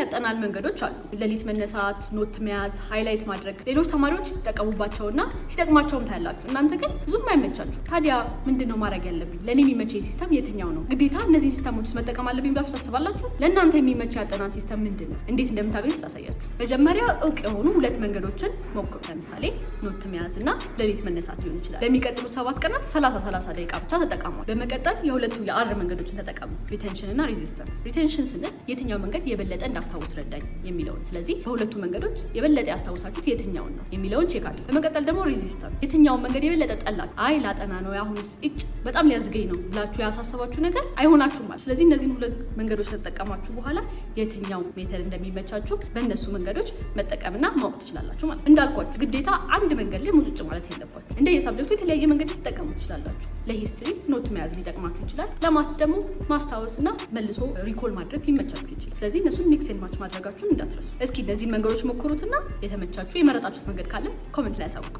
ያጠናን መንገዶች አሉ። ሌሊት መነሳት፣ ኖት መያዝ፣ ሃይላይት ማድረግ ሌሎች ተማሪዎች ሲጠቀሙባቸውና ሲጠቅማቸውም ታያላችሁ። እናንተ ግን ብዙም አይመቻችሁ። ታዲያ ምንድነው ማድረግ ያለብኝ? ለኔ የሚመቸኝ ሲስተም የትኛው ነው? ግዴታ እነዚህ ሲስተሞች መጠቀም አለብኝ ብላችሁ ታስባላችሁ? ለእናንተ የሚመቸው ያጠናን ሲስተም ምንድነው? እንዴት እንደምታገኙት ላሳያችሁ። መጀመሪያ እውቅ የሆኑ ሁለት መንገዶችን ሞክሩ። ለምሳሌ ኖት መያዝና ሌሊት መነሳት ሊሆን ይችላል። ለሚቀጥሉ 7 ቀናት 30 ደቂቃ ብቻ ተጠቀሙ። በመቀጠል የሁለቱ የአር መንገዶችን ተጠቀሙ፣ ሪቴንሽን እና ሬዚስተንስ። ሪቴንሽን ስንል የትኛው መንገድ የበለጠ እንዳስታውስ ረዳኝ የሚለውን። ስለዚህ በሁለቱ መንገዶች የበለጠ ያስታውሳችሁት የትኛውን ነው የሚለውን ቼክ አድርጉ። በመቀጠል ደግሞ ሬዚስተንስ፣ የትኛውን መንገድ የበለጠ ጠላችሁ፣ አይ ላጠና ነው አሁንስ በጣም ሊያዝገኝ ነው ብላችሁ ያሳሰባችሁ ነገር አይሆናችሁም ማለት። ስለዚህ እነዚህን ሁለት መንገዶች ከተጠቀማችሁ በኋላ የትኛው ሜተድ እንደሚመቻችሁ በእነሱ መንገዶች መጠቀምና ማወቅ ትችላላችሁ ማለት። እንዳልኳችሁ ግዴታ አንድ መንገድ ላይ ሙጭጭ ማለት የለባችሁ። እንደ የሳብጀክቱ የተለያየ መንገድ ልትጠቀሙ ትችላላችሁ። ለሂስትሪ ኖት መያዝ ሊጠቅማችሁ ይችላል። ለማት ደግሞ ማስታወስና መልሶ ሪኮል ማድረግ ሊመቻችሁ ይችላል። ስለዚህ እነሱን ሚክስ ኤንድ ማች ማድረጋችሁን እንዳትረሱ። እስኪ እነዚህ መንገዶች ሞክሩትና የተመቻችሁ የመረጣችሁት መንገድ ካለ ኮሜንት ላይ አሳውቁ።